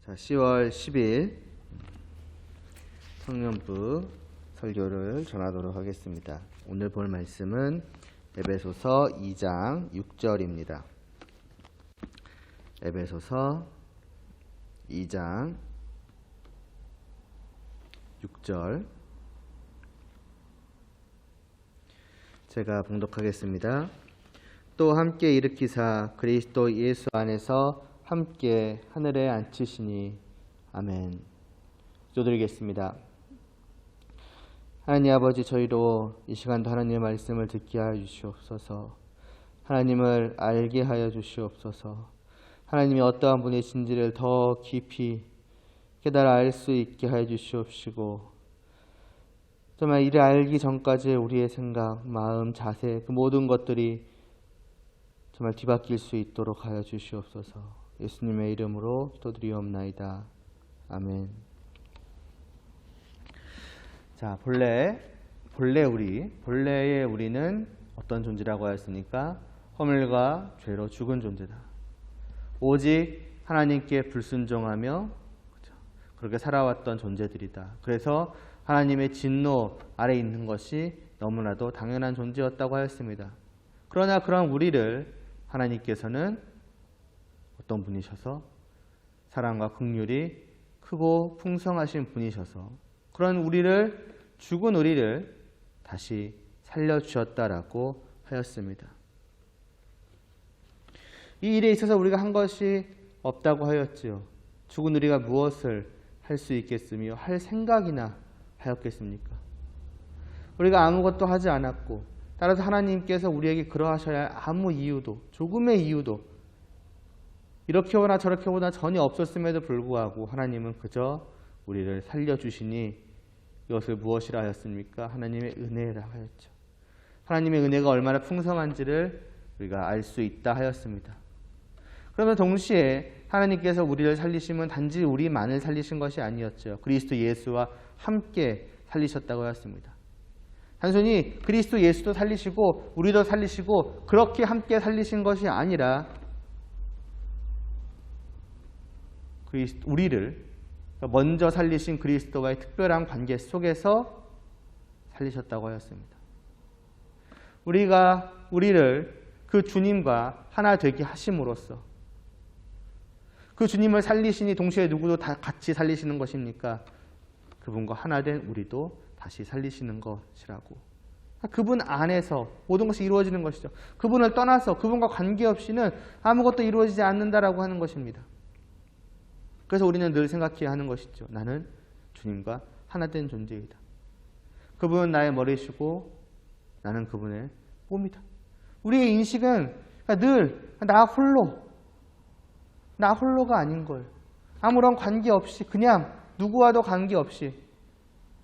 자, 10월 10일 청년부 설교를 전하도록 하겠습니다. 오늘 볼 말씀은 에베소서 2장 6절입니다. 에베소서 2장 6절 제가 봉독하겠습니다. 또 함께 일으키사 그리스도 예수 안에서 함께 하늘에 앉히시니 아멘. 기도드리겠습니다. 하나님 아버지, 저희도 이 시간도 하나님의 말씀을 듣게 하여 주시옵소서. 하나님을 알게 하여 주시옵소서. 하나님이 어떠한 분이신지를 더 깊이 깨달아 알 수 있게 하여 주시옵시고, 정말 이를 알기 전까지 우리의 생각, 마음, 자세, 그 모든 것들이 정말 뒤바뀔 수 있도록 하여 주시옵소서. 예수님의 이름으로 기도드리옵나이다. 아멘. 자, 본래의 우리는 어떤 존재라고 하였습니까? 허물과 죄로 죽은 존재다. 오직 하나님께 불순종하며 그렇게 살아왔던 존재들이다. 그래서 하나님의 진노 아래 있는 것이 너무나도 당연한 존재였다고 하였습니다. 그러나 그런 우리를 하나님께서는 어떤 분이셔서 사랑과 긍휼이 크고 풍성하신 분이셔서 그런 죽은 우리를 다시 살려주셨다라고 하였습니다. 이 일에 있어서 우리가 한 것이 없다고 하였지요. 죽은 우리가 무엇을 할 수 있겠으며 할 생각이나 하였겠습니까? 우리가 아무것도 하지 않았고, 따라서 하나님께서 우리에게 그러하셔야 할 아무 이유도, 조금의 이유도 이렇게 보나 저렇게 보나 전혀 없었음에도 불구하고 하나님은 그저 우리를 살려주시니 이것을 무엇이라 하였습니까? 하나님의 은혜라 하였죠. 하나님의 은혜가 얼마나 풍성한지를 우리가 알 수 있다 하였습니다. 그러면 동시에 하나님께서 우리를 살리심은 단지 우리만을 살리신 것이 아니었죠. 그리스도 예수와 함께 살리셨다고 하였습니다. 단순히 그리스도 예수도 살리시고 우리도 살리시고 그렇게 함께 살리신 것이 아니라 우리를 먼저 살리신 그리스도와의 특별한 관계 속에서 살리셨다고 하였습니다. 우리를 그 주님과 하나 되게 하심으로써 그 주님을 살리시니 동시에 누구도 다 같이 살리시는 것입니까? 그분과 하나 된 우리도 다시 살리시는 것이라고. 그분 안에서 모든 것이 이루어지는 것이죠. 그분을 떠나서 그분과 관계없이는 아무것도 이루어지지 않는다라고 하는 것입니다. 그래서 우리는 늘 생각해야 하는 것이죠. 나는 주님과 하나 된 존재이다. 그분은 나의 머리시고 나는 그분의 몸이다. 우리의 인식은 늘 나 홀로가 아닌 걸. 아무런 관계없이 그냥 누구와도 관계없이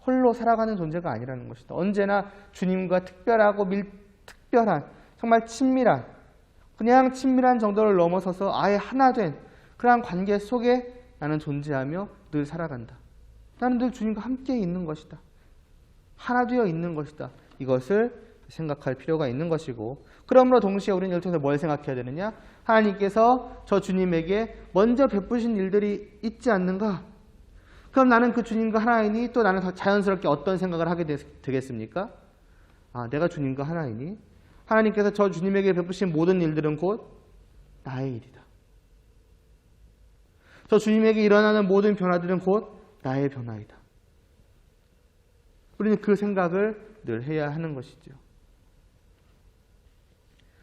홀로 살아가는 존재가 아니라는 것이다. 언제나 주님과 특별하고 특별한 정말 친밀한 그냥 친밀한 정도를 넘어서서 아예 하나 된 그러한 관계 속에 나는 존재하며 늘 살아간다. 나는 늘 주님과 함께 있는 것이다. 하나 되어 있는 것이다. 이것을 생각할 필요가 있는 것이고, 그러므로 동시에 우리는 이를 통해서 뭘 생각해야 되느냐? 하나님께서 저 주님에게 먼저 베푸신 일들이 있지 않는가? 그럼 나는 그 주님과 하나이니 또 나는 자연스럽게 어떤 생각을 하게 되겠습니까? 내가 주님과 하나이니 하나님께서 저 주님에게 베푸신 모든 일들은 곧 나의 일이다. 저 주님에게 일어나는 모든 변화들은 곧 나의 변화이다. 우리는 그 생각을 늘 해야 하는 것이죠.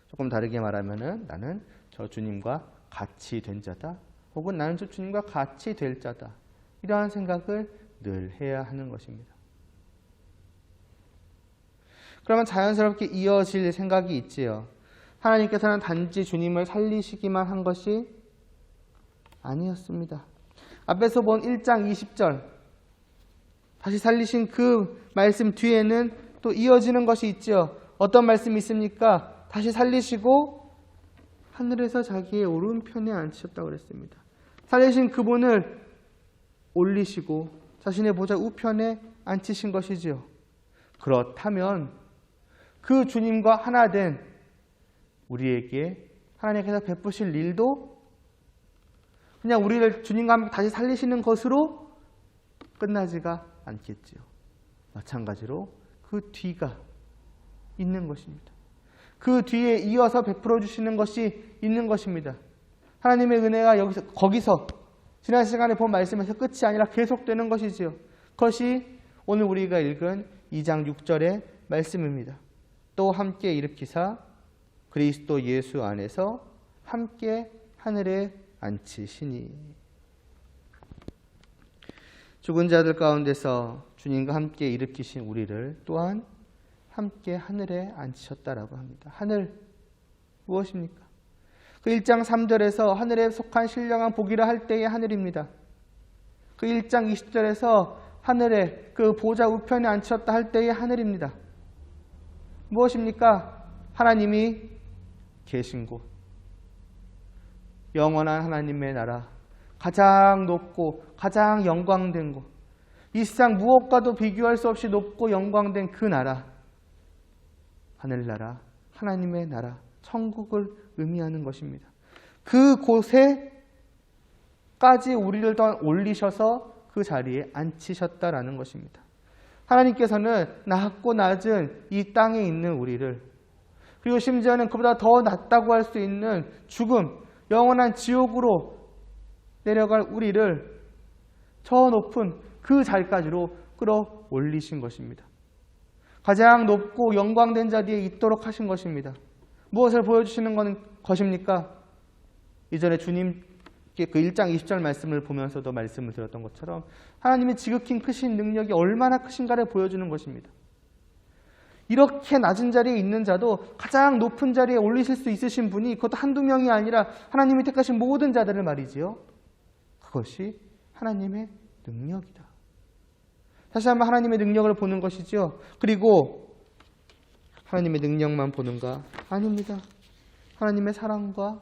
조금 다르게 말하면 나는 저 주님과 같이 된 자다. 혹은 나는 저 주님과 같이 될 자다. 이러한 생각을 늘 해야 하는 것입니다. 그러면 자연스럽게 이어질 생각이 있지요. 하나님께서는 단지 주님을 살리시기만 한 것이 아니었습니다. 앞에서 본 1장 20절 다시 살리신 그 말씀 뒤에는 또 이어지는 것이 있죠. 어떤 말씀이 있습니까? 다시 살리시고 하늘에서 자기의 오른편에 앉히셨다고 그랬습니다. 살리신 그분을 올리시고 자신의 보좌 우편에 앉히신 것이지요. 그렇다면 그 주님과 하나 된 우리에게 하나님께서 베푸실 일도 그냥 우리를 주님과 함께 다시 살리시는 것으로 끝나지가 않겠지요. 마찬가지로 그 뒤가 있는 것입니다. 그 뒤에 이어서 베풀어 주시는 것이 있는 것입니다. 하나님의 은혜가 거기서 지난 시간에 본 말씀에서 끝이 아니라 계속되는 것이지요. 그것이 오늘 우리가 읽은 2장 6절의 말씀입니다. 또 함께 일으키사 그리스도 예수 안에서 함께 하늘에 앉히시니. 죽은 자들 가운데서 주님과 함께 일으키신 우리를 또한 함께 하늘에 앉히셨다라고 합니다. 하늘 무엇입니까? 그 1장 3절에서 하늘에 속한 신령한 복이라 할 때의 하늘입니다. 그 1장 20절에서 하늘에 그 보좌 우편에 앉히셨다 할 때의 하늘입니다. 무엇입니까? 하나님이 계신 곳, 영원한 하나님의 나라, 가장 높고 가장 영광된 곳, 이 세상 무엇과도 비교할 수 없이 높고 영광된 그 나라, 하늘나라, 하나님의 나라, 천국을 의미하는 것입니다. 그곳에까지 우리를 더 올리셔서 그 자리에 앉히셨다라는 것입니다. 하나님께서는 낮고 낮은 이 땅에 있는 우리를, 그리고 심지어는 그보다 더 낮다고 할 수 있는 죽음, 영원한 지옥으로 내려갈 우리를 저 높은 그 자리까지로 끌어올리신 것입니다. 가장 높고 영광된 자리에 있도록 하신 것입니다. 무엇을 보여주시는 것입니까? 이전에 주님께 그 1장 20절 말씀을 보면서도 말씀을 드렸던 것처럼 하나님의 지극히 크신 능력이 얼마나 크신가를 보여주는 것입니다. 이렇게 낮은 자리에 있는 자도 가장 높은 자리에 올리실 수 있으신 분이, 그것도 한두 명이 아니라 하나님이 택하신 모든 자들을 말이지요. 그것이 하나님의 능력이다. 다시 한번 하나님의 능력을 보는 것이지요. 그리고 하나님의 능력만 보는가? 아닙니다. 하나님의 사랑과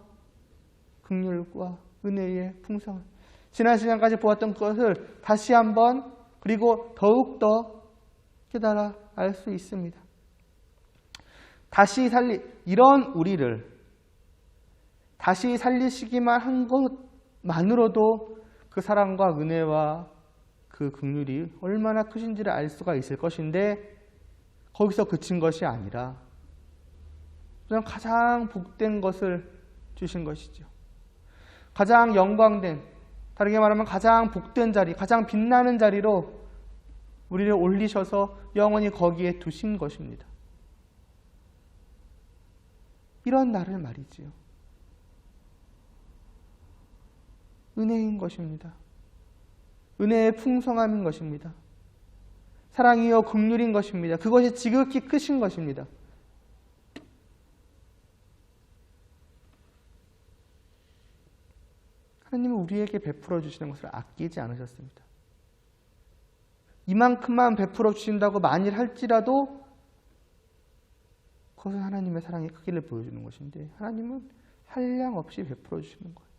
긍휼과 은혜의 풍성함, 지난 시간까지 보았던 것을 다시 한번 그리고 더욱더 깨달아 알 수 있습니다. 이런 우리를 다시 살리시기만 한 것만으로도 그 사랑과 은혜와 그 긍휼이 얼마나 크신지를 알 수가 있을 것인데, 거기서 그친 것이 아니라 그냥 가장 복된 것을 주신 것이죠. 가장 영광된, 다르게 말하면 가장 복된 자리, 가장 빛나는 자리로 우리를 올리셔서 영원히 거기에 두신 것입니다. 이런 날을 말이지요. 은혜인 것입니다. 은혜의 풍성함인 것입니다. 사랑이요 긍휼인 것입니다. 그것이 지극히 크신 것입니다. 하나님은 우리에게 베풀어 주시는 것을 아끼지 않으셨습니다. 이만큼만 베풀어 주신다고 만일 할지라도 그것은 하나님의 사랑의 크기를 보여주는 것인데, 하나님은 한량없이 베풀어 주시는 거예요.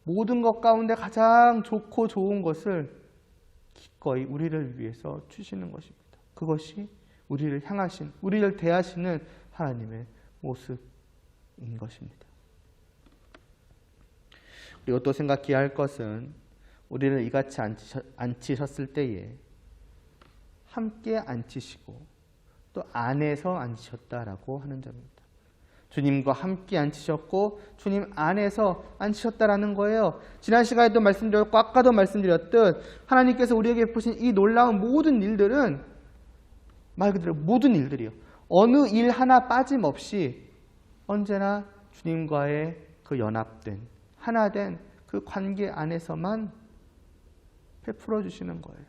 모든 것 가운데 가장 좋고 좋은 것을 기꺼이 우리를 위해서 주시는 것입니다. 그것이 우리를 향하신, 우리를 대하시는 하나님의 모습인 것입니다. 그리고 또 생각해야 할 것은, 우리를 이같이 앉히셨을 때에 함께 앉히시고 또 안에서 앉히셨다라고 하는 점입니다. 주님과 함께 앉히셨고 주님 안에서 앉히셨다라는 거예요. 지난 시간에도 말씀드렸고 아까도 말씀드렸듯 하나님께서 우리에게 베푸신 이 놀라운 모든 일들은 말 그대로 모든 일들이요. 어느 일 하나 빠짐없이 언제나 주님과의 그 연합된, 하나된 그 관계 안에서만 베풀어 주시는 거예요.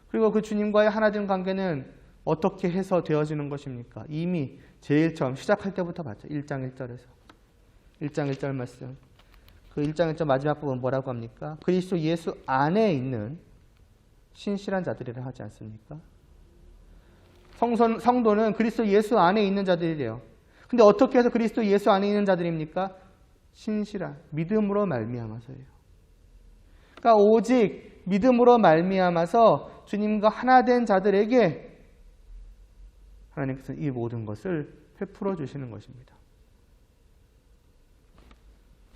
그리고 그 주님과의 하나된 관계는 어떻게 해서 되어지는 것입니까? 이미 제일 처음 시작할 때부터 봤죠. 1장 1절에서. 1장 1절 말씀. 그 1장 1절 마지막 부분 뭐라고 합니까? 그리스도 예수 안에 있는 신실한 자들이라 하지 않습니까? 성도는 그리스도 예수 안에 있는 자들이래요. 근데 어떻게 해서 그리스도 예수 안에 있는 자들입니까? 신실한 믿음으로 말미암아서예요. 그러니까 오직 믿음으로 말미암아서 주님과 하나 된 자들에게 하나님께서 이 모든 것을 베풀어 주시는 것입니다.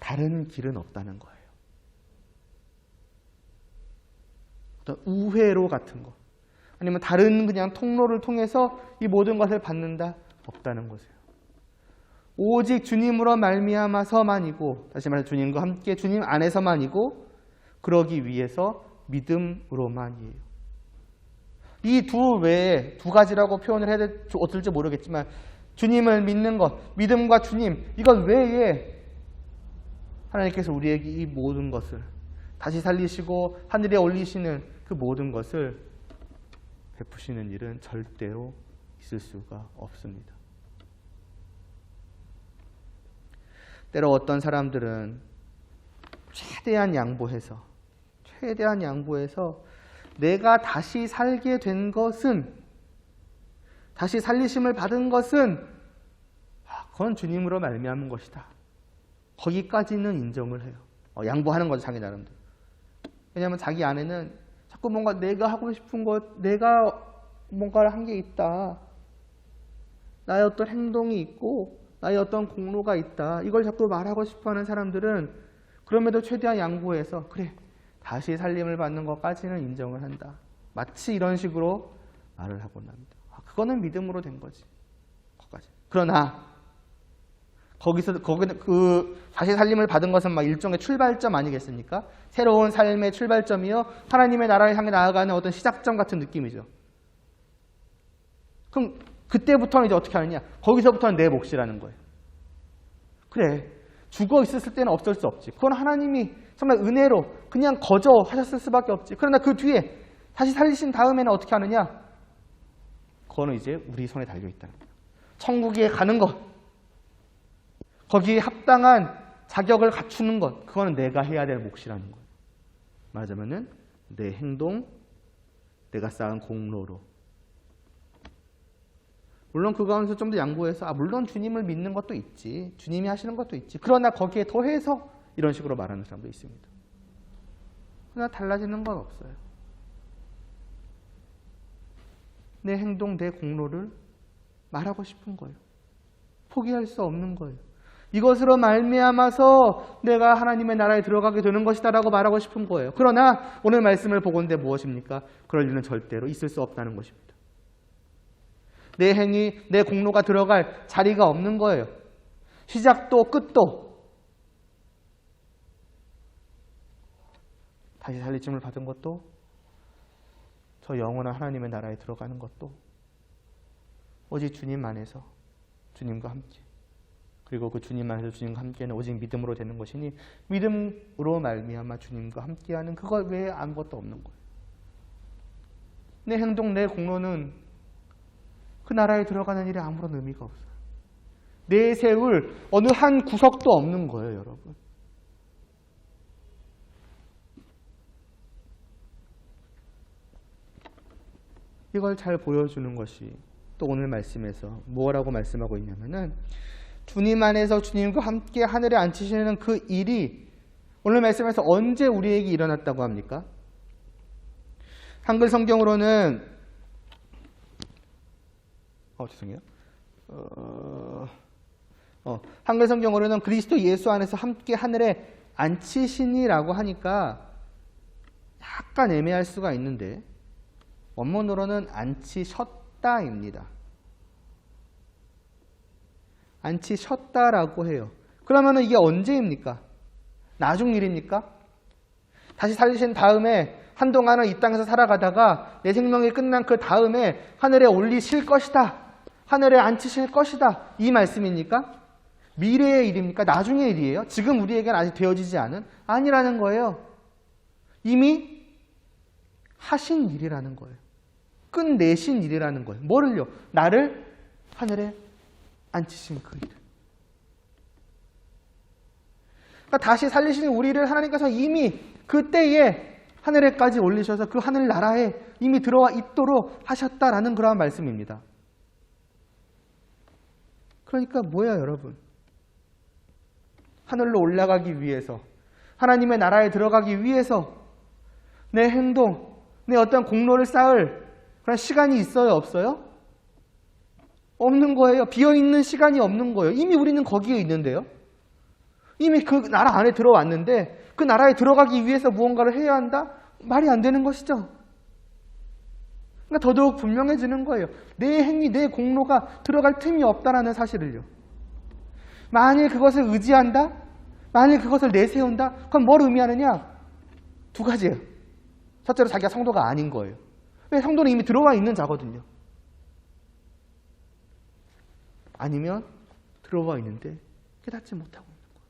다른 길은 없다는 거예요. 어떤 우회로 같은 거, 아니면 다른 그냥 통로를 통해서 이 모든 것을 받는다, 없다는 것이에요. 오직 주님으로 말미암아서만이고, 다시 말해서 주님과 함께 주님 안에서만이고, 그러기 위해서 믿음으로만이에요. 이 두 외에 두 가지라고 표현을 해야 어떨지 모르겠지만, 주님을 믿는 것, 믿음과 주님, 이것 외에 하나님께서 우리에게 이 모든 것을 다시 살리시고 하늘에 올리시는 그 모든 것을 베푸시는 일은 절대로 있을 수가 없습니다. 때로 어떤 사람들은 최대한 양보해서 내가 다시 살게 된 것은, 다시 살리심을 받은 것은 그건 주님으로 말미암은 것이다, 거기까지는 인정을 해요. 양보하는 거죠, 자기 나름대로. 왜냐하면 자기 안에는 자꾸 뭔가 내가 하고 싶은 것, 내가 뭔가를 한 게 있다, 나의 어떤 행동이 있고 나의 어떤 공로가 있다, 이걸 자꾸 말하고 싶어하는 사람들은 그럼에도 최대한 양보해서 그래, 다시 살림을 받는 것까지는 인정을 한다, 마치 이런 식으로 말을 하곤 합니다. 그거는 믿음으로 된 거지, 거기까지. 그러나 거기서 다시 살림을 받은 것은 막 일종의 출발점 아니겠습니까? 새로운 삶의 출발점이요, 하나님의 나라를 향해 나아가는 어떤 시작점 같은 느낌이죠. 그럼 그때부터는 이제 어떻게 하느냐? 거기서부터는 내 몫이라는 거예요. 그래, 죽어 있었을 때는 어쩔 수 없지. 그건 하나님이 정말 은혜로 그냥 거저하셨을 수밖에 없지. 그러나 그 뒤에 다시 살리신 다음에는 어떻게 하느냐? 그거는 이제 우리 손에 달려 있다는 거예요. 천국에 가는 것, 거기에 합당한 자격을 갖추는 것, 그거는 내가 해야 될 몫이라는 거예요. 말하자면은 내 행동, 내가 쌓은 공로로. 물론 그 가운데서 좀 더 양보해서 물론 주님을 믿는 것도 있지, 주님이 하시는 것도 있지, 그러나 거기에 더해서 이런 식으로 말하는 사람도 있습니다. 그러나 달라지는 건 없어요. 내 행동, 내 공로를 말하고 싶은 거예요. 포기할 수 없는 거예요. 이것으로 말미암아서 내가 하나님의 나라에 들어가게 되는 것이다 라고 말하고 싶은 거예요. 그러나 오늘 말씀을 보건대 무엇입니까? 그럴 일은 절대로 있을 수 없다는 것입니다. 내 행위, 내 공로가 들어갈 자리가 없는 거예요. 시작도 끝도. 다시 살리심을 받은 것도, 저 영원한 하나님의 나라에 들어가는 것도 오직 주님 안에서 주님과 함께, 그리고 그 주님 안에서 주님과 함께는 오직 믿음으로 되는 것이니 믿음으로 말미암아 주님과 함께하는 그것 외에 아무것도 없는 거예요. 내 행동, 내 공로는 그 나라에 들어가는 일에 아무런 의미가 없어요. 내세울 어느 한 구석도 없는 거예요, 여러분. 이걸 잘 보여주는 것이 또 오늘 말씀에서 뭐라고 말씀하고 있냐면은, 주님 안에서 주님과 함께 하늘에 앉히시는 그 일이 오늘 말씀에서 언제 우리에게 일어났다고 합니까? 한글 성경으로는 죄송해요. 한글 성경으로는 그리스도 예수 안에서 함께 하늘에 앉히시니라고 하니까 약간 애매할 수가 있는데, 원문으로는 앉히셨다입니다. 앉히셨다라고 해요. 그러면 이게 언제입니까? 나중 일입니까? 다시 살리신 다음에 한동안은 이 땅에서 살아가다가 내 생명이 끝난 그 다음에 하늘에 올리실 것이다, 하늘에 앉히실 것이다, 이 말씀입니까? 미래의 일입니까? 나중의 일이에요? 지금 우리에게는 아직 되어지지 않은? 아니라는 거예요. 이미 하신 일이라는 거예요. 끝내신 일이라는 거예요. 뭐를요? 나를 하늘에 앉히신 그 일을. 그러니까 다시 살리신 우리를 하나님께서 이미 그때에 하늘에까지 올리셔서 그 하늘나라에 이미 들어와 있도록 하셨다라는 그러한 말씀입니다. 그러니까 뭐야, 여러분? 하늘로 올라가기 위해서, 하나님의 나라에 들어가기 위해서 내 행동, 내 어떤 공로를 쌓을 그런 시간이 있어요, 없어요? 없는 거예요. 비어있는 시간이 없는 거예요. 이미 우리는 거기에 있는데요. 이미 그 나라 안에 들어왔는데 그 나라에 들어가기 위해서 무언가를 해야 한다? 말이 안 되는 것이죠. 그러니까 더더욱 분명해지는 거예요. 내 행위, 내 공로가 들어갈 틈이 없다라는 사실을요. 만일 그것을 의지한다? 만일 그것을 내세운다? 그럼 뭘 의미하느냐? 두 가지예요. 첫째로 자기가 성도가 아닌 거예요. 왜? 성도는 이미 들어와 있는 자거든요. 아니면 들어와 있는데 깨닫지 못하고 있는 거예요.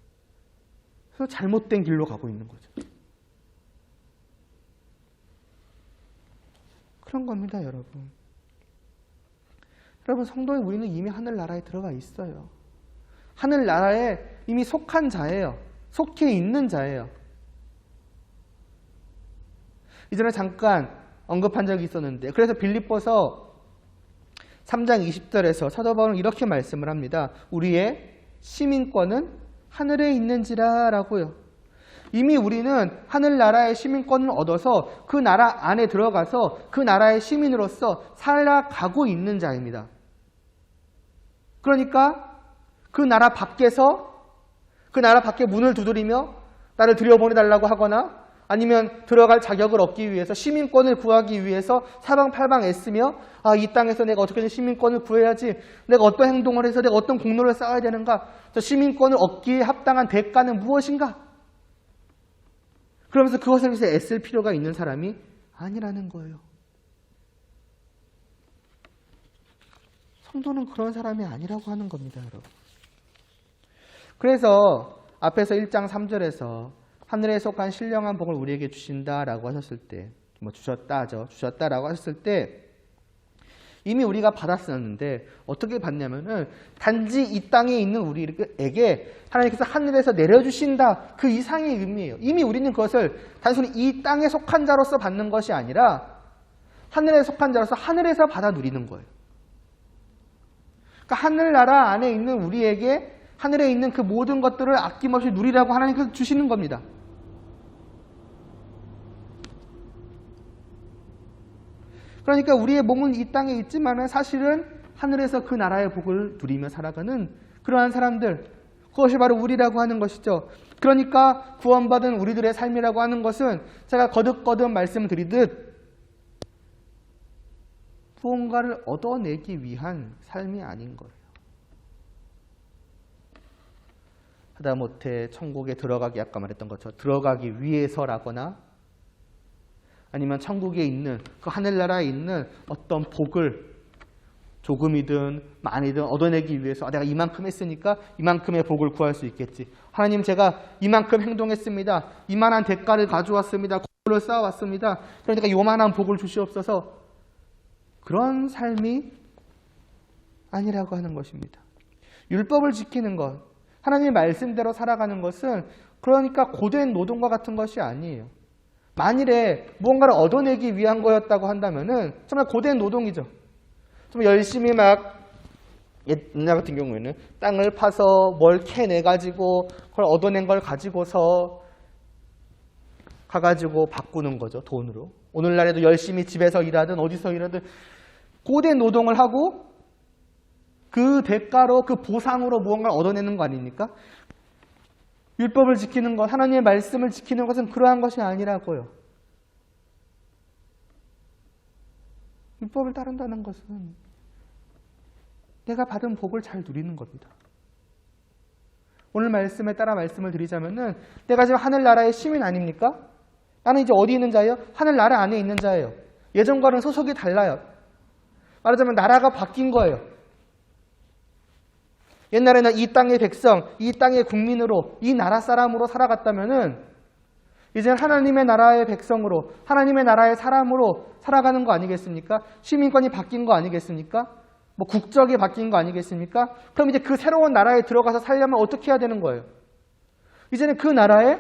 그래서 잘못된 길로 가고 있는 거죠. 그런 겁니다, 여러분. 여러분, 성도의 우리는 이미 하늘나라에 들어가 있어요. 하늘나라에 이미 속한 자예요. 속해 있는 자예요. 이전에 잠깐 언급한 적이 있었는데, 그래서 빌립보서 3장 20절에서 사도 바울은 이렇게 말씀을 합니다. 우리의 시민권은 하늘에 있는지라 라고요. 이미 우리는 하늘나라의 시민권을 얻어서 그 나라 안에 들어가서 그 나라의 시민으로서 살아가고 있는 자입니다. 그러니까 그 나라 밖에서 그 나라 밖에 문을 두드리며 나를 들여보내달라고 하거나 아니면 들어갈 자격을 얻기 위해서 시민권을 구하기 위해서 사방팔방 애쓰며 이 땅에서 내가 어떻게든 시민권을 구해야지, 내가 어떤 행동을 해서 내가 어떤 공로를 쌓아야 되는가, 저 시민권을 얻기에 합당한 대가는 무엇인가, 그러면서 그것을 위해서 애쓸 필요가 있는 사람이 아니라는 거예요. 성도는 그런 사람이 아니라고 하는 겁니다, 여러분. 그래서 앞에서 1장 3절에서 하늘에 속한 신령한 복을 우리에게 주신다라고 하셨을 때, 주셨다라고 하셨을 때 이미 우리가 받았었는데 어떻게 받냐면은 단지 이 땅에 있는 우리에게 하나님께서 하늘에서 내려주신다, 그 이상의 의미예요. 이미 우리는 그것을 단순히 이 땅에 속한 자로서 받는 것이 아니라 하늘에 속한 자로서 하늘에서 받아 누리는 거예요. 그러니까 하늘나라 안에 있는 우리에게 하늘에 있는 그 모든 것들을 아낌없이 누리라고 하나님께서 주시는 겁니다. 그러니까 우리의 몸은 이 땅에 있지만 사실은 하늘에서 그 나라의 복을 누리며 살아가는 그러한 사람들, 그것이 바로 우리라고 하는 것이죠. 그러니까 구원받은 우리들의 삶이라고 하는 것은 제가 거듭거듭 말씀드리듯 무언가를 얻어내기 위한 삶이 아닌 거예요. 하다못해 천국에 들어가기, 아까 말했던 것처럼 들어가기 위해서라거나 아니면 천국에 있는 그 하늘나라에 있는 어떤 복을 조금이든 많이든 얻어내기 위해서 내가 이만큼 했으니까 이만큼의 복을 구할 수 있겠지. 하나님, 제가 이만큼 행동했습니다. 이만한 대가를 가져왔습니다. 공로를 쌓아왔습니다. 그러니까 요만한 복을 주시옵소서. 그런 삶이 아니라고 하는 것입니다. 율법을 지키는 것, 하나님의 말씀대로 살아가는 것은 그러니까 고된 노동과 같은 것이 아니에요. 만일에 무언가를 얻어내기 위한 거였다고 한다면은 정말 고된 노동이죠. 좀 열심히 옛날 같은 경우에는 땅을 파서 뭘 캐내가지고 그걸 얻어낸 걸 가지고서 가가지고 바꾸는 거죠, 돈으로. 오늘날에도 열심히 집에서 일하든 어디서 일하든 고된 노동을 하고 그 대가로, 그 보상으로 무언가를 얻어내는 거 아닙니까? 율법을 지키는 것, 하나님의 말씀을 지키는 것은 그러한 것이 아니라고요. 율법을 따른다는 것은 내가 받은 복을 잘 누리는 겁니다. 오늘 말씀에 따라 말씀을 드리자면은 내가 지금 하늘나라의 시민 아닙니까? 나는 이제 어디 있는 자예요? 하늘나라 안에 있는 자예요. 예전과는 소속이 달라요. 말하자면 나라가 바뀐 거예요. 옛날에는 이 땅의 백성, 이 땅의 국민으로, 이 나라 사람으로 살아갔다면은 이제는 하나님의 나라의 백성으로, 하나님의 나라의 사람으로 살아가는 거 아니겠습니까? 시민권이 바뀐 거 아니겠습니까? 국적이 바뀐 거 아니겠습니까? 그럼 이제 그 새로운 나라에 들어가서 살려면 어떻게 해야 되는 거예요? 이제는 그 나라의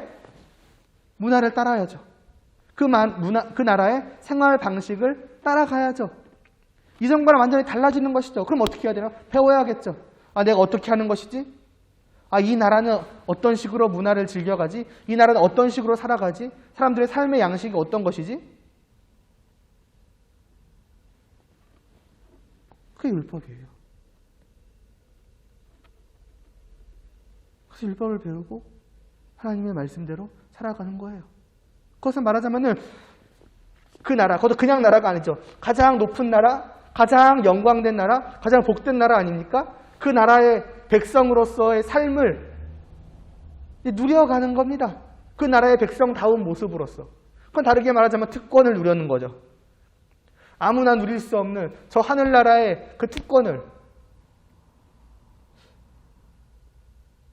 문화를 따라야죠. 그 나라의 생활 방식을 따라가야죠. 이전과는 완전히 달라지는 것이죠. 그럼 어떻게 해야 되나? 배워야겠죠. 내가 어떻게 하는 것이지? 이 나라는 어떤 식으로 문화를 즐겨가지? 이 나라는 어떤 식으로 살아가지? 사람들의 삶의 양식이 어떤 것이지? 그게 율법이에요. 그래서 율법을 배우고 하나님의 말씀대로 살아가는 거예요. 그것은 말하자면은 그 나라, 그것도 그냥 나라가 아니죠. 가장 높은 나라, 가장 영광된 나라, 가장 복된 나라 아닙니까? 그 나라의 백성으로서의 삶을 누려가는 겁니다. 그 나라의 백성다운 모습으로서. 그건 다르게 말하자면 특권을 누려는 거죠. 아무나 누릴 수 없는 저 하늘나라의 그 특권을,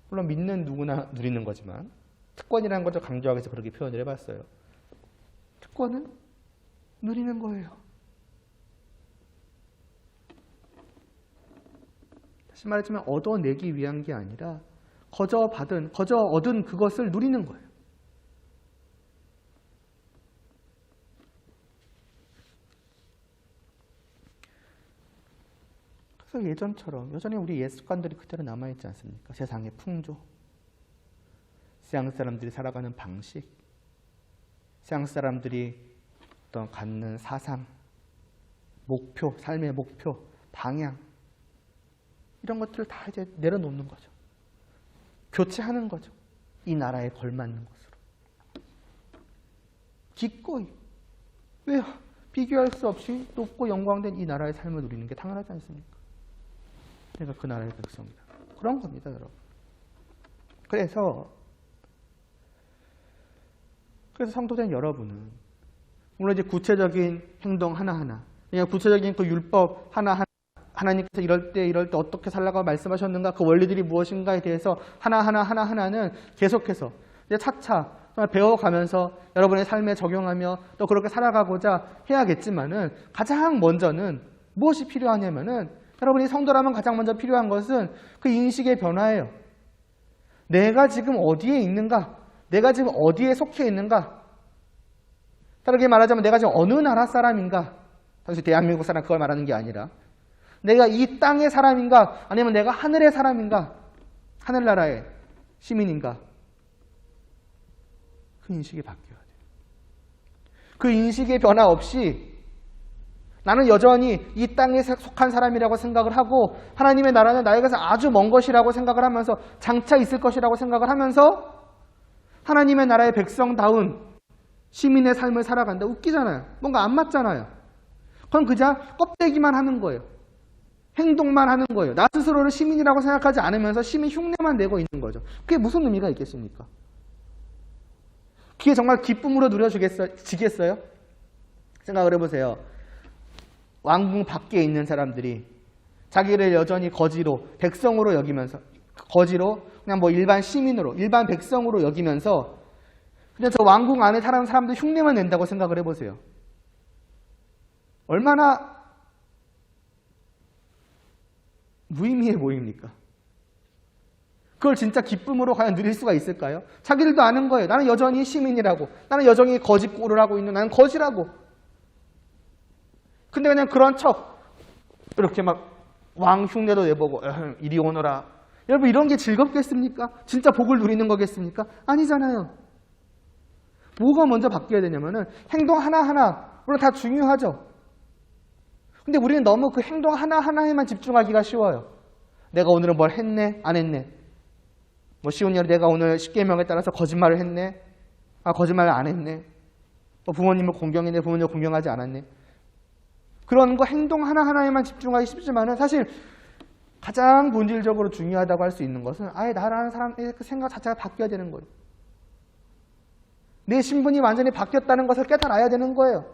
물론 믿는 누구나 누리는 거지만 특권이라는 걸 좀 강조하기 위해서 그렇게 표현을 해봤어요. 특권은 누리는 거예요. 다시 말하자면 얻어내기 위한 게 아니라 거저 얻은 그것을 누리는 거예요. 그래서 예전처럼 여전히 우리 옛 습관들이 그대로 남아있지 않습니까? 세상의 풍조, 세상 사람들이 살아가는 방식, 세상 사람들이 어떤 갖는 사상, 목표, 삶의 목표, 방향, 이런 것들을 다 이제 내려놓는 거죠. 교체하는 거죠. 이 나라에 걸맞는 것으로. 기꺼이. 왜요? 비교할 수 없이 높고 영광된 이 나라의 삶을 누리는 게 당연하지 않습니까? 내가 그 나라의 백성이다. 그런 겁니다, 여러분. 그래서 성도된 여러분은 물론 이제 구체적인 행동 하나하나, 그냥 구체적인 그 율법 하나하나, 하나님께서 이럴 때 어떻게 살라고 말씀하셨는가, 그 원리들이 무엇인가에 대해서 하나하나는 계속해서 이제 차차 배워가면서 여러분의 삶에 적용하며 또 그렇게 살아가고자 해야겠지만은 가장 먼저는 무엇이 필요하냐면은 여러분이 성도라면 가장 먼저 필요한 것은 그 인식의 변화예요. 내가 지금 어디에 있는가? 내가 지금 어디에 속해 있는가? 다르게 말하자면 내가 지금 어느 나라 사람인가? 당시 대한민국 사람 그걸 말하는 게 아니라 내가 이 땅의 사람인가? 아니면 내가 하늘의 사람인가? 하늘나라의 시민인가? 그 인식이 바뀌어야 돼요. 그 인식의 변화 없이 나는 여전히 이 땅에 속한 사람이라고 생각을 하고 하나님의 나라는 나에게서 아주 먼 것이라고 생각을 하면서 장차 있을 것이라고 생각을 하면서 하나님의 나라의 백성다운 시민의 삶을 살아간다. 웃기잖아요. 뭔가 안 맞잖아요. 그럼 그저 껍데기만 하는 거예요. 행동만 하는 거예요. 나 스스로를 시민이라고 생각하지 않으면서 시민 흉내만 내고 있는 거죠. 그게 무슨 의미가 있겠습니까? 그게 정말 기쁨으로 누려지겠어요? 생각을 해보세요. 왕궁 밖에 있는 사람들이 자기를 여전히 거지로, 백성으로 여기면서, 거지로 그냥 뭐 일반 시민으로, 일반 백성으로 여기면서 그냥 저 왕궁 안에 사는 사람들 흉내만 낸다고 생각을 해보세요. 얼마나 무의미해 보입니까? 그걸 진짜 기쁨으로 과연 누릴 수가 있을까요? 자기들도 아는 거예요. 나는 여전히 시민이라고. 나는 여전히 거짓골을 하고 있는, 나는 거지라고. 근데 그냥 그런 척 이렇게 막 왕 흉내도 내보고 이리 오너라. 여러분 이런 게 즐겁겠습니까? 진짜 복을 누리는 거겠습니까? 아니잖아요. 뭐가 먼저 바뀌어야 되냐면은 행동 하나하나 물론 다 중요하죠. 근데 우리는 너무 그 행동 하나하나에만 집중하기가 쉬워요. 내가 오늘은 뭘 했네? 안 했네? 뭐 쉬운 예로 내가 오늘 십계명에 따라서 거짓말을 했네? 거짓말을 안 했네? 부모님을 공경했네? 부모님을 공경하지 않았네? 그런 거 행동 하나하나에만 집중하기 쉽지만은 사실 가장 본질적으로 중요하다고 할 수 있는 것은 아예 나라는 사람의 그 생각 자체가 바뀌어야 되는 거예요. 내 신분이 완전히 바뀌었다는 것을 깨달아야 되는 거예요.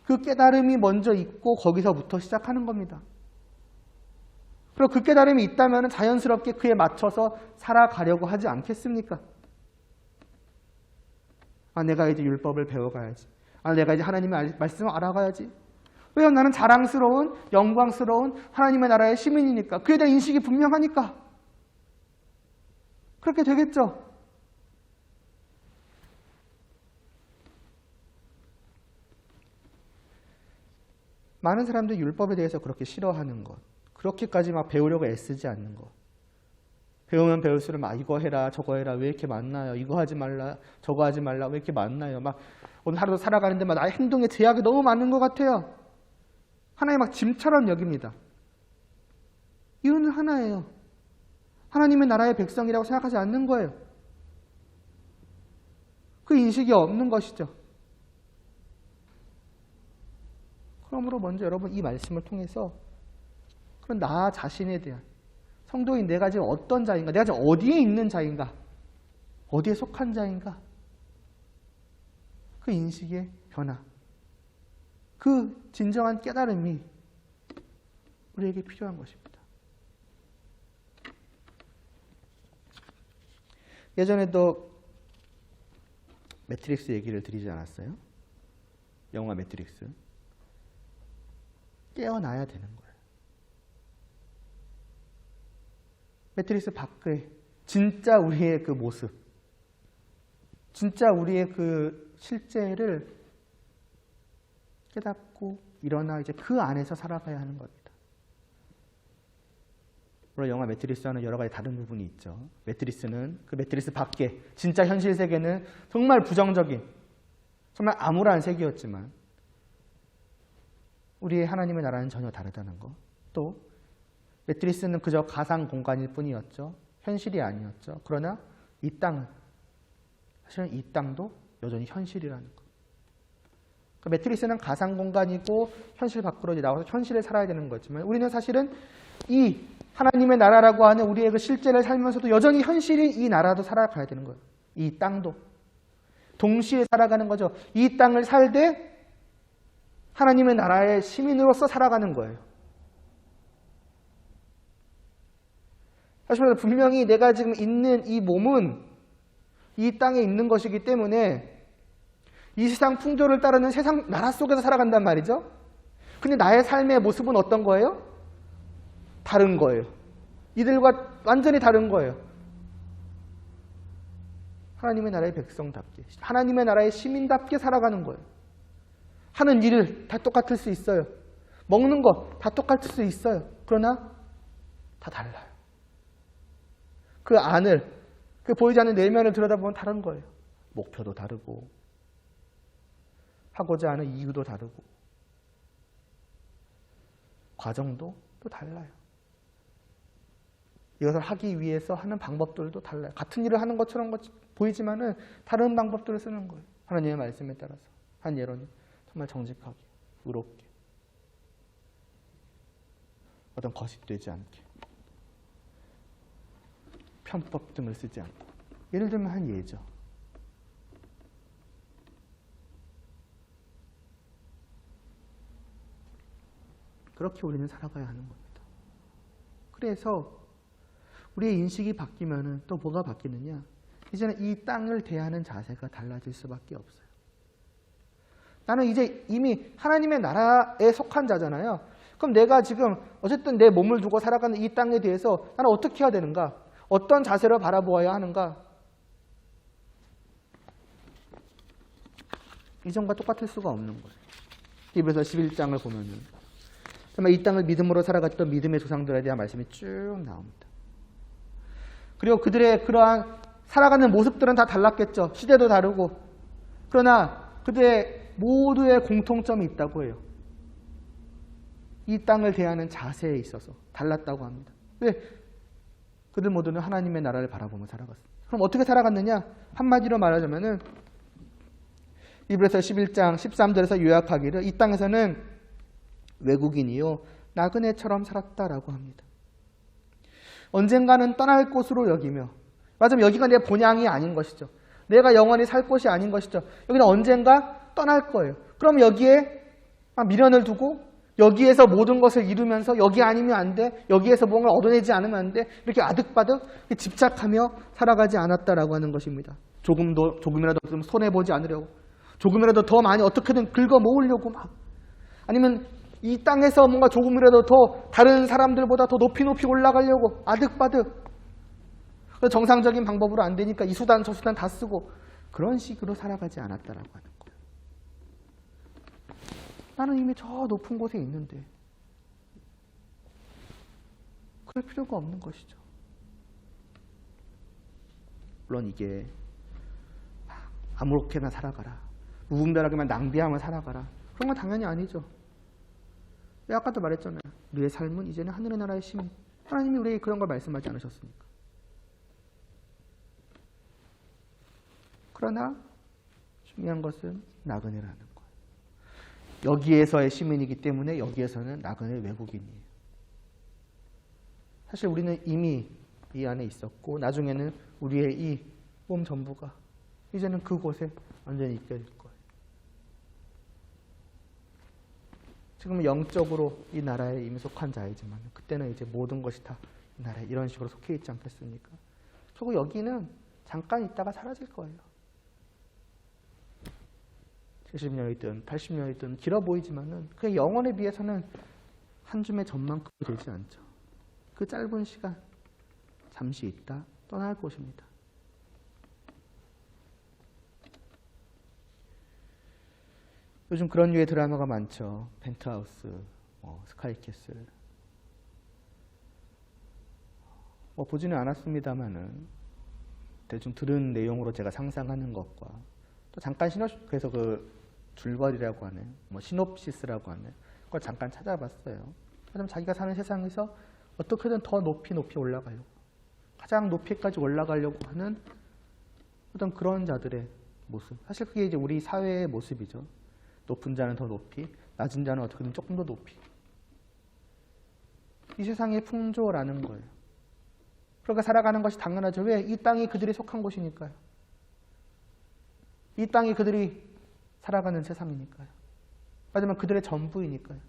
그 깨달음이 먼저 있고 거기서부터 시작하는 겁니다. 그리고 그 깨달음이 있다면 자연스럽게 그에 맞춰서 살아가려고 하지 않겠습니까? 내가 이제 율법을 배워가야지. 내가 이제 하나님의 말씀을 알아가야지. 왜요? 나는 자랑스러운, 영광스러운 하나님의 나라의 시민이니까. 그에 대한 인식이 분명하니까. 그렇게 되겠죠? 많은 사람들이 율법에 대해서 그렇게 싫어하는 것, 그렇게까지 막 배우려고 애쓰지 않는 것. 배우면 배울수록 막 이거 해라 저거 해라 왜 이렇게 많나요? 이거 하지 말라 저거 하지 말라 왜 이렇게 많나요? 막 오늘 하루도 살아가는데 막 나의 행동에 제약이 너무 많은 것 같아요. 하나의 막 짐처럼 여깁니다. 이유는 하나예요. 하나님의 나라의 백성이라고 생각하지 않는 거예요. 그 인식이 없는 것이죠. 그러므로 먼저 여러분 이 말씀을 통해서 그런 나 자신에 대한 성도인 내가 지금 어떤 자인가, 내가 지금 어디에 있는 자인가, 어디에 속한 자인가, 그 인식의 변화, 그 진정한 깨달음이 우리에게 필요한 것입니다. 예전에도 매트릭스 얘기를 드리지 않았어요? 영화 매트릭스. 깨어나야 되는 거예요. 매트릭스 밖에 진짜 우리의 그 모습, 진짜 우리의 그 실제를 깨닫고 일어나 이제 그 안에서 살아가야 하는 겁니다. 물론 영화 매트릭스와는 여러 가지 다른 부분이 있죠. 매트릭스는 그 매트릭스 밖에 진짜 현실 세계는 정말 부정적인, 정말 암울한 세계였지만 우리의 하나님의 나라는 전혀 다르다는 것. 또 매트릭스는 그저 가상 공간일 뿐이었죠. 현실이 아니었죠. 그러나 이 땅은, 사실은 이 땅도 여전히 현실이라는 것. 그러니까 매트릭스는 가상 공간이고 현실 밖으로 나와서 현실을 살아야 되는 거지만 우리는 사실은 이 하나님의 나라라고 하는 우리의 그 실제를 살면서도 여전히 현실인 이 나라도 살아가야 되는 거예요. 이 땅도. 동시에 살아가는 거죠. 이 땅을 살되 하나님의 나라의 시민으로서 살아가는 거예요. 사실 분명히 내가 지금 있는 이 몸은 이 땅에 있는 것이기 때문에 이 세상 풍조를 따르는 세상 나라 속에서 살아간단 말이죠. 근데 나의 삶의 모습은 어떤 거예요? 다른 거예요. 이들과 완전히 다른 거예요. 하나님의 나라의 백성답게, 하나님의 나라의 시민답게 살아가는 거예요. 하는 일을 다 똑같을 수 있어요. 먹는 거 다 똑같을 수 있어요. 그러나 다 달라요. 그 안을, 그 보이지 않는 내면을 들여다보면 다른 거예요. 목표도 다르고 하고자 하는 이유도 다르고 과정도 또 달라요. 이것을 하기 위해서 하는 방법들도 달라요. 같은 일을 하는 것처럼 보이지만은 다른 방법들을 쓰는 거예요. 하나님의 말씀에 따라서. 한 예로는 정말 정직하게, 의롭게, 어떤 거짓되지 않게, 편법 등을 쓰지 않고. 예를 들면 한 예죠. 그렇게 우리는 살아가야 하는 겁니다. 그래서 우리의 인식이 바뀌면은 또 뭐가 바뀌느냐? 이제는 이 땅을 대하는 자세가 달라질 수밖에 없어요. 나는 이제 이미 하나님의 나라에 속한 자잖아요. 그럼 내가 지금 어쨌든 내 몸을 두고 살아가는 이 땅에 대해서 나는 어떻게 해야 되는가? 어떤 자세로 바라보아야 하는가? 이전과 똑같을 수가 없는 거예요. 히브리서 11장을 보면은 정말 이 땅을 믿음으로 살아갔던 믿음의 조상들에 대한 말씀이 쭉 나옵니다. 그리고 그들의 그러한 살아가는 모습들은 다 달랐겠죠. 시대도 다르고. 그러나 그들의 모두의 공통점이 있다고 해요. 이 땅을 대하는 자세에 있어서 달랐다고 합니다. 왜? 그들 모두는 하나님의 나라를 바라보며 살아갔습니다. 그럼 어떻게 살아갔느냐? 한마디로 말하자면은 히브리서 11장 13절에서 요약하기를 이 땅에서는 외국인이요 나그네처럼 살았다라고 합니다. 언젠가는 떠날 곳으로 여기며, 맞으면 여기가 내 본향이 아닌 것이죠. 내가 영원히 살 곳이 아닌 것이죠. 여기는 언젠가 떠날 거예요. 그럼 여기에 미련을 두고 여기에서 모든 것을 이루면서 여기 아니면 안 돼, 여기에서 뭔가 얻어내지 않으면 안 돼, 이렇게 아득바득 집착하며 살아가지 않았다라고 하는 것입니다. 조금이라도 좀 손해보지 않으려고, 조금이라도 더 많이 어떻게든 긁어 모으려고 막, 아니면 이 땅에서 뭔가 조금이라도 더 다른 사람들보다 더 높이 올라가려고 아득바득. 정상적인 방법으로 안 되니까 이 수단 저 수단 다 쓰고 그런 식으로 살아가지 않았다라고 하는 거예요. 나는 이미 저 높은 곳에 있는데 그럴 필요가 없는 것이죠. 물론 이게 아무렇게나 살아가라, 무분별하게만 낭비하며 살아가라, 그런 건 당연히 아니죠. 아까도 말했잖아요. 우리의 삶은 이제는 하늘의 나라의 시민, 하나님이 우리에게 그런 걸 말씀하지 않으셨습니까? 그러나 중요한 것은 나그네라는 거예요. 여기에서의 시민이기 때문에 여기에서는 나그네 외국인이에요. 사실 우리는 이미 이 안에 있었고 나중에는 우리의 이 몸 전부가 이제는 그곳에 완전히 있게 될 거예요. 지금은 영적으로 이 나라에 이미 속한 자이지만 그때는 이제 모든 것이 다 이 나라에 이런 식으로 속해 있지 않겠습니까? 그리고 여기는 잠깐 있다가 사라질 거예요. 70년이든 80년이든 길어 보이지만은 그 영혼에 비해서는 한 줌의 점만큼 되지 않죠. 그 짧은 시간 잠시 있다 떠날 것입니다. 요즘 그런 류의 드라마가 많죠. 펜트하우스, 스카이캐슬. 보지는 않았습니다만은 대충 들은 내용으로 제가 상상하는 것과 또 잠깐 그래서 그 줄거리라고 하네요. 시놉시스라고 하네요. 그걸 잠깐 찾아봤어요. 그럼 자기가 사는 세상에서 어떻게든 더 높이 올라가려고, 가장 높이까지 올라가려고 하는 어떤 그런 자들의 모습. 사실 그게 이제 우리 사회의 모습이죠. 높은 자는 더 높이, 낮은 자는 어떻게든 조금 더 높이. 이 세상의 풍조라는 거예요. 그러니까 살아가는 것이 당연하죠. 왜? 이 땅이 그들이 속한 곳이니까요. 이 땅이 그들이 살아가는 세상이니까요. 하지만 그들의 전부이니까요.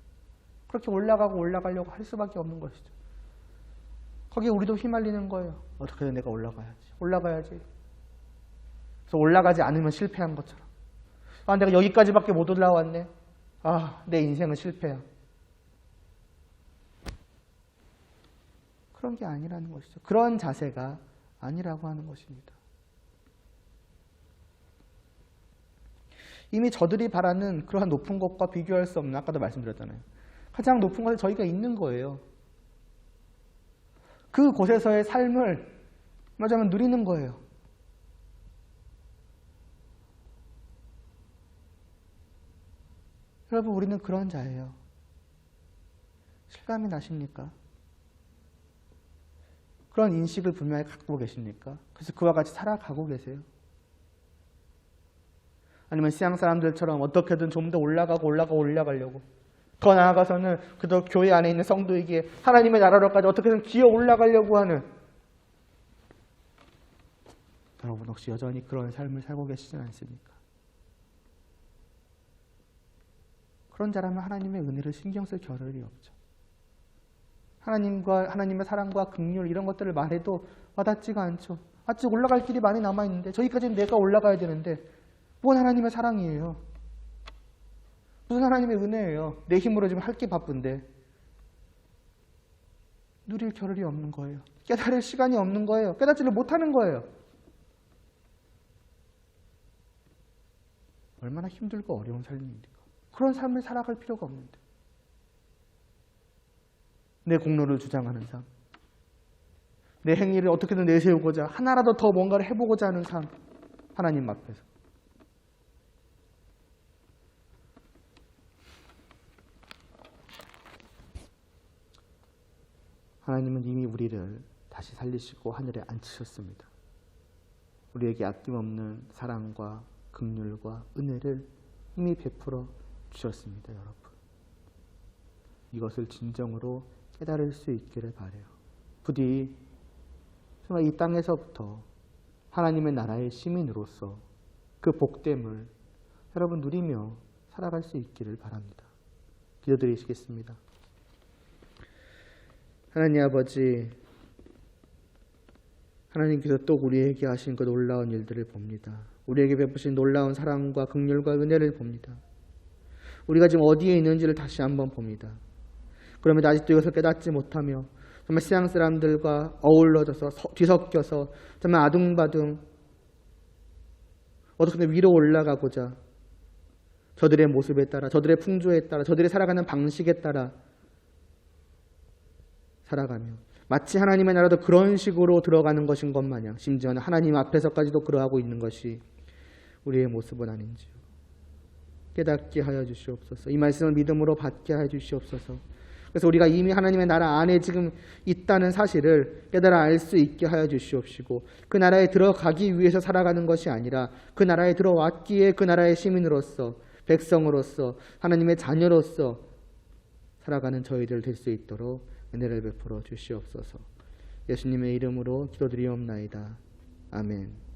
그렇게 올라가려고 할 수밖에 없는 것이죠. 거기에 우리도 휘말리는 거예요. 어떻게든 내가 올라가야지. 그래서 올라가지 않으면 실패한 것처럼. 내가 여기까지밖에 못 올라왔네. 내 인생은 실패야. 그런 게 아니라는 것이죠. 그런 자세가 아니라고 하는 것입니다. 이미 저들이 바라는 그러한 높은 것과 비교할 수 없는, 아까도 말씀드렸잖아요. 가장 높은 곳에 저희가 있는 거예요. 그 곳에서의 삶을 말하자면 누리는 거예요. 여러분, 우리는 그런 자예요. 실감이 나십니까? 그런 인식을 분명히 갖고 계십니까? 그래서 그와 같이 살아가고 계세요? 아니면 시향 사람들처럼 어떻게든 좀 더 올라가려고 더 나아가서는 그저 교회 안에 있는 성도에게 하나님의 나라로까지 어떻게든 기어 올라가려고 하는, 여러분 혹시 여전히 그런 삶을 살고 계시진 않습니까? 그런 자라면 하나님의 은혜를 신경 쓸 겨를이 없죠. 하나님의 사랑과 긍휼 이런 것들을 말해도 와닿지가 않죠. 아직 올라갈 길이 많이 남아있는데, 저기까지는 내가 올라가야 되는데 뭔 하나님의 사랑이에요? 무슨 하나님의 은혜예요? 내 힘으로 지금 할 게 바쁜데 누릴 겨를이 없는 거예요. 깨달을 시간이 없는 거예요. 깨닫지를 못하는 거예요. 얼마나 힘들고 어려운 삶입니까? 그런 삶을 살아갈 필요가 없는데, 내 공로를 주장하는 삶, 내 행위를 어떻게든 내세우고자 하나라도 더 뭔가를 해보고자 하는 삶, 하나님 앞에서. 하나님은 이미 우리를 다시 살리시고 하늘에 앉히셨습니다. 우리에게 아낌없는 사랑과 긍휼과 은혜를 이미 베풀어 주셨습니다. 여러분, 이것을 진정으로 깨달을 수 있기를 바라요. 부디 정말 이 땅에서부터 하나님의 나라의 시민으로서 그 복됨을 여러분 누리며 살아갈 수 있기를 바랍니다. 기도드리시겠습니다. 하나님 아버지, 하나님께서 또 우리에게 하신 그 놀라운 일들을 봅니다. 우리에게 베푸신 놀라운 사랑과 긍휼과 은혜를 봅니다. 우리가 지금 어디에 있는지를 다시 한번 봅니다. 그러면 아직도 이것을 깨닫지 못하며 정말 세상 사람들과 어울러져서 뒤섞여서 정말 아둥바둥 어떻게든 위로 올라가고자 저들의 모습에 따라, 저들의 풍조에 따라, 저들이 살아가는 방식에 따라 살아가며 마치 하나님의 나라도 그런 식으로 들어가는 것인 것 마냥, 심지어는 하나님 앞에서까지도 그러하고 있는 것이 우리의 모습은 아닌지요. 깨닫게 하여 주시옵소서. 이 말씀을 믿음으로 받게 하여 주시옵소서. 그래서 우리가 이미 하나님의 나라 안에 지금 있다는 사실을 깨달아 알 수 있게 하여 주시옵시고, 그 나라에 들어가기 위해서 살아가는 것이 아니라 그 나라에 들어왔기에 그 나라의 시민으로서, 백성으로서, 하나님의 자녀로서 살아가는 저희들 될 수 있도록 은혜를 베풀어 주시옵소서. 예수님의 이름으로 기도드리옵나이다. 아멘.